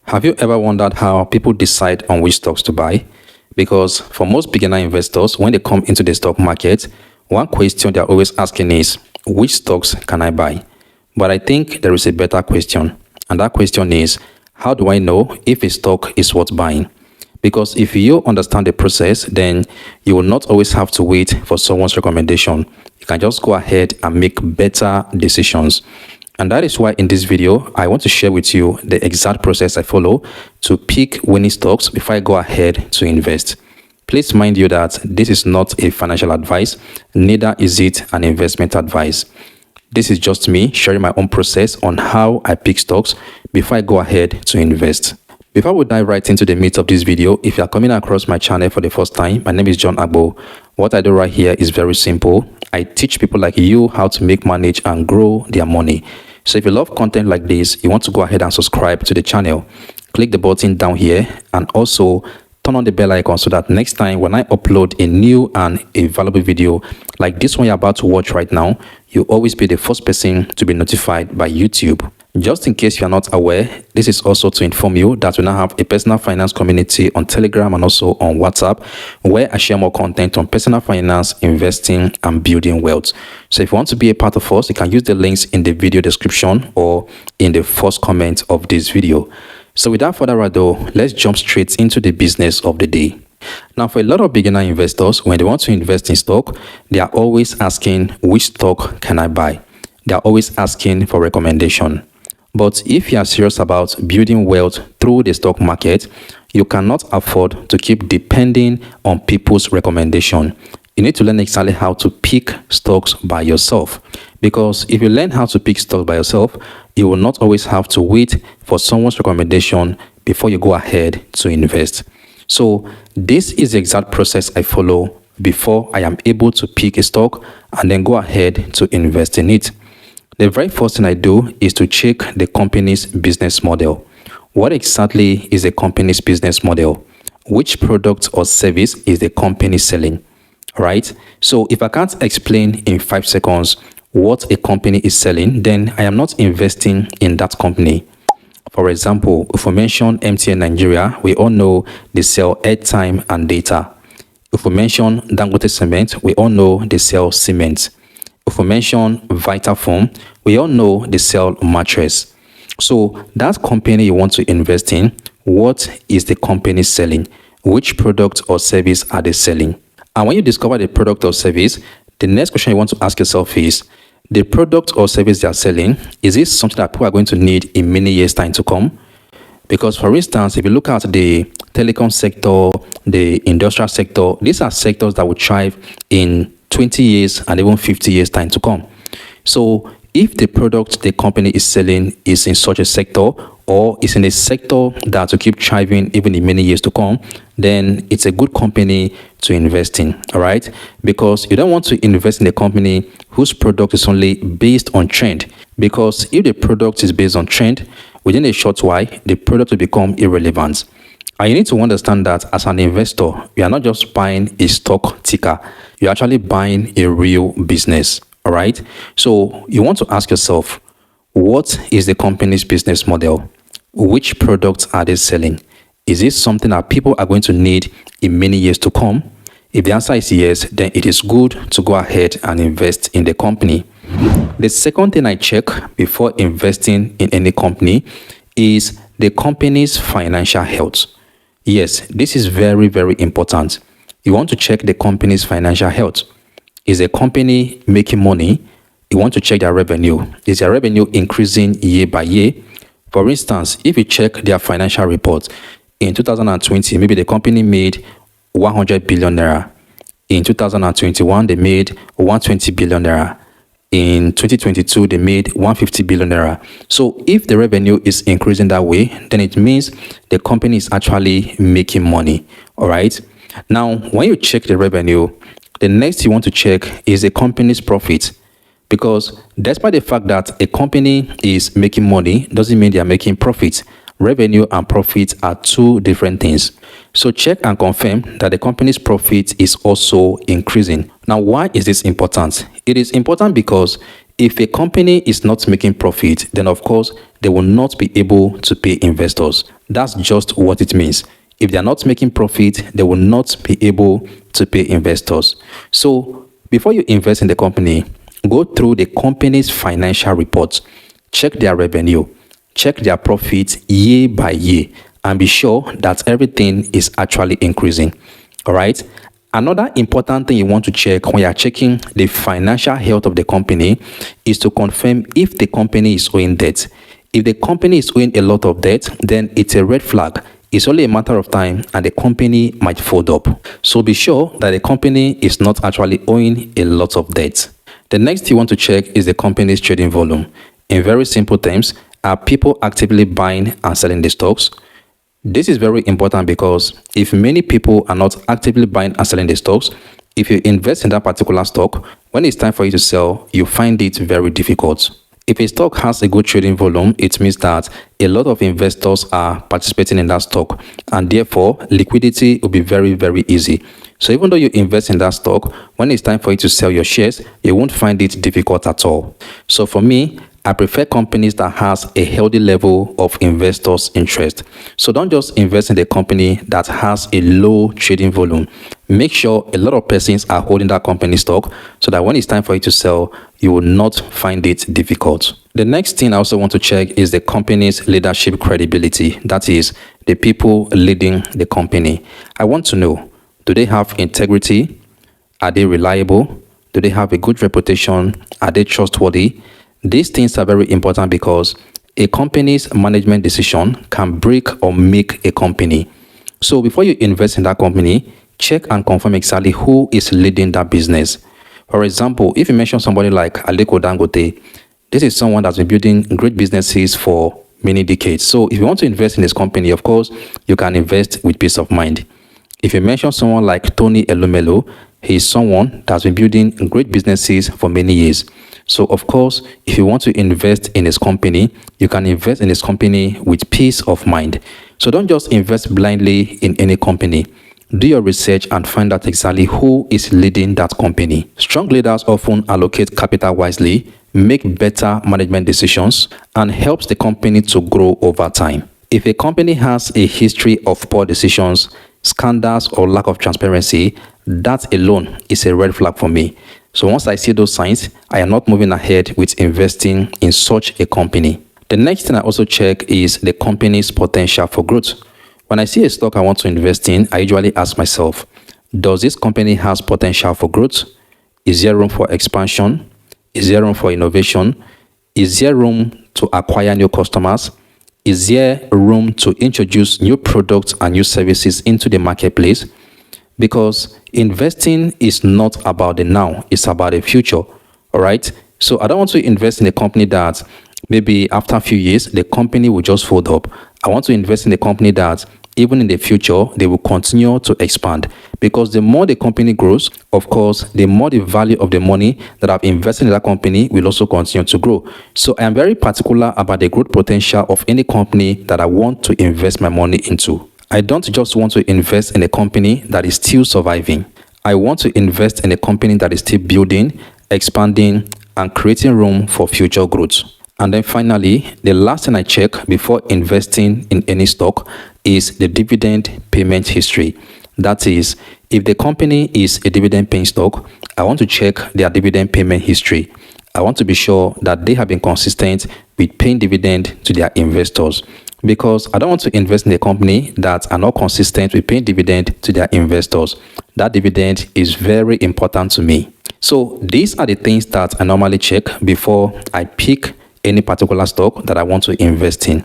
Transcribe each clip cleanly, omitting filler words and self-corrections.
Have you ever wondered how people decide on which stocks to buy? Because for most beginner investors, when they come into the stock market, one question they're always asking is, which stocks can I buy? But I think there is a better question. And that question is, how do I know if a stock is worth buying? Because if you understand the process, then you will not always have to wait for someone's recommendation. You can just go ahead and make better decisions. And that is why in this video, I want to share with you the exact process I follow to pick winning stocks before I go ahead to invest. Please mind you that this is not a financial advice, neither is it an investment advice. This is just me sharing my own process on how I pick stocks before I go ahead to invest. Before we dive right into the meat of this video, if you are coming across my channel for the first time, my name is John Agbo. What I do right here is very simple. I teach people like you how to make, manage, and grow their money. So if you love content like this, you want to go ahead and subscribe to the channel. Click the button down here and also turn on the bell icon so that next time when I upload a new and a valuable video like this one you're about to watch right now, you'll always be the first person to be notified by YouTube. Just in case you are not aware, this is also to inform you that we now have a personal finance community on Telegram and also on WhatsApp, where I share more content on personal finance, investing, and building wealth. So if you want to be a part of us, you can use the links in the video description or in the first comment of this video. So without further ado, let's jump straight into the business of the day. Now, for a lot of beginner investors, when they want to invest in stock, they are always asking, which stock can I buy? They are always asking for recommendation. But if you are serious about building wealth through the stock market, you cannot afford to keep depending on people's recommendation. You need to learn exactly how to pick stocks by yourself. Because if you learn how to pick stocks by yourself, you will not always have to wait for someone's recommendation before you go ahead to invest. So this is the exact process I follow before I am able to pick a stock and then go ahead to invest in it. The very first thing I do is to check the company's business model. What exactly is the company's business model? Which product or service is the company selling? Right? So if I can't explain in 5 seconds what a company is selling, then I am not investing in that company. For example, if we mention MTN Nigeria, we all know they sell airtime and data. If we mention Dangote Cement, we all know they sell cement. If we mention Vitafoam, we all know they sell mattress. So that company you want to invest in, what is the company selling? Which product or service are they selling? And when you discover the product or service, the next question you want to ask yourself is, the product or service they are selling, is this something that people are going to need in many years' time to come? Because for instance, if you look at the telecom sector, the industrial sector, these are sectors that will thrive in 20 years and even 50 years time to come. So if the product the company is selling is in such a sector or is in a sector that will keep thriving even in many years to come, then it's a good company to invest in, all right? Because you don't want to invest in a company whose product is only based on trend. Because if the product is based on trend, within a short while, the product will become irrelevant. And you need to understand that as an investor, you are not just buying a stock ticker. You're actually buying a real business, all right? So you want to ask yourself, what is the company's business model? Which products are they selling? Is this something that people are going to need in many years to come? If the answer is yes, then it is good to go ahead and invest in the company. The second thing I check before investing in any company is the company's financial health. Yes, this is very, very important. You want to check the company's financial health. Is the company making money? You want to check their revenue. Is their revenue increasing year by year? For instance, if you check their financial report, in 2020, maybe the company made 100 billion naira. In 2021, they made 120 billion naira. In 2022, they made 150 billion naira. So if the revenue is increasing that way, then it means the company is actually making money. All right. Now, when you check the revenue, the next you want to check is the company's profit. Because despite the fact that a company is making money, doesn't mean they are making profit. Revenue and profit are two different things. So check and confirm that the company's profit is also increasing. Now, why is this important? It is important because If a company is not making profit, then of course, they will not be able to pay investors. That's just what it means. If they are not making profit, they will not be able to pay investors. So before you invest in the company, go through the company's financial reports, check their revenue, check their profit year by year, and be sure that everything is actually increasing. All right. Another important thing you want to check when you are checking the financial health of the company is to confirm if the company is owing debt. If the company is owing a lot of debt, then it's a red flag. It's only a matter of time and the company might fold up. So be sure that the company is not actually owing a lot of debt. The next you want to check is the company's trading volume. In very simple terms, are people actively buying and selling the stocks? This is very important because if many people are not actively buying and selling the stocks, if you invest in that particular stock, when it's time for you to sell, you find it very difficult. If a stock has a good trading volume, it means that a lot of investors are participating in that stock, and therefore liquidity will be very, very easy. So even though you invest in that stock, when it's time for you to sell your shares, you won't find it difficult at all. So for me, I prefer companies that has a healthy level of investors' interest. So don't just invest in the company that has a low trading volume. Make sure a lot of persons are holding that company stock so that when it's time for you to sell, you will not find it difficult. The next thing I also want to check is the company's leadership credibility. That is, the people leading the company. I want to know, do they have integrity? Are they reliable? Do they have a good reputation? Are they trustworthy? These things are very important because a company's management decision can break or make a company. So before you invest in that company, check and confirm exactly who is leading that business. For example, if you mention somebody like Aliko Dangote, this is someone that's been building great businesses for many decades. So if you want to invest in this company, of course, you can invest with peace of mind. If you mention someone like Tony Elumelu, he is someone that's been building great businesses for many years. So of course, if you want to invest in his company, you can invest in his company with peace of mind. So don't just invest blindly in any company. Do your research and find out exactly who is leading that company. Strong leaders often allocate capital wisely, make better management decisions, and helps the company to grow over time. If a company has a history of poor decisions, scandals, or lack of transparency, that alone is a red flag for me. So once I see those signs, I am not moving ahead with investing in such a company. The next thing I also check is the company's potential for growth. When I see a stock I want to invest in, I usually ask myself, does this company has potential for growth? Is there room for expansion? Is there room for innovation? Is there room to acquire new customers? Is there room to introduce new products and new services into the marketplace? Because investing is not about the now, it's about the future. All right. So I don't want to invest in a company that maybe after a few years, the company will just fold up. I want to invest in a company that even in the future, they will continue to expand. Because the more the company grows, of course, the more the value of the money that I've invested in that company will also continue to grow. So I am very particular about the growth potential of any company that I want to invest my money into. I don't just want to invest in a company that is still surviving. I want to invest in a company that is still building, expanding, and creating room for future growth. And then finally, the last thing I check before investing in any stock is the dividend payment history. That is, if the company is a dividend paying stock, I want to check their dividend payment history. I want to be sure that they have been consistent with paying dividend to their investors. Because I don't want to invest in a company that are not consistent with paying dividend to their investors. That dividend is very important to me. So these are the things that I normally check before I pick any particular stock that I want to invest in.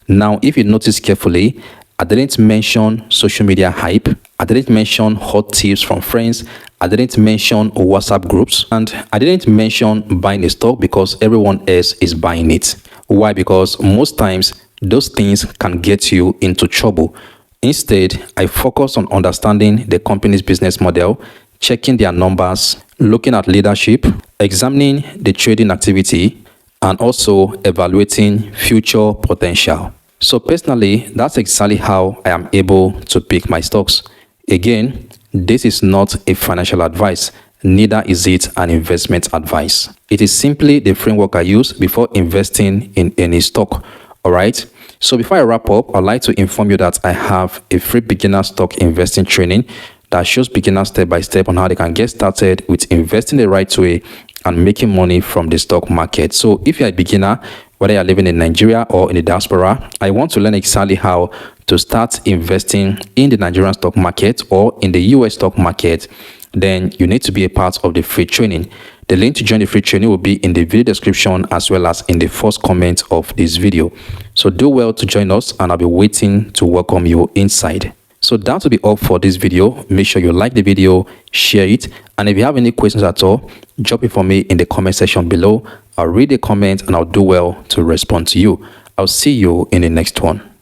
Now, if you notice carefully, I didn't mention social media hype. I didn't mention hot tips from friends. I didn't mention WhatsApp groups. And I didn't mention buying a stock because everyone else is buying it. Why? Because most times, those things can get you into trouble. Instead, I focus on understanding the company's business model, checking their numbers, looking at leadership, examining the trading activity, and also evaluating future potential. So personally, that's exactly how I am able to pick my stocks. Again, this is not a financial advice. neither is it an investment advice. It is simply the framework I use before investing in any stock. All right. So before I wrap up, I'd like to inform you that I have a free beginner stock investing training that shows beginners step by step on how they can get started with investing the right way and making money from the stock market. So if you're a beginner, whether you're living in Nigeria or in the diaspora, I want to learn exactly how to start investing in the Nigerian stock market or in the US stock market, then you need to be a part of the free training. The link to join the free training will be in the video description as well as in the first comment of this video. So do well to join us, and I'll be waiting to welcome you inside. So that will be all for this video. Make sure you like the video, share it, and if you have any questions at all, drop it for me in the comment section below. I'll read the comment and I'll do well to respond to you. I'll see you in the next one.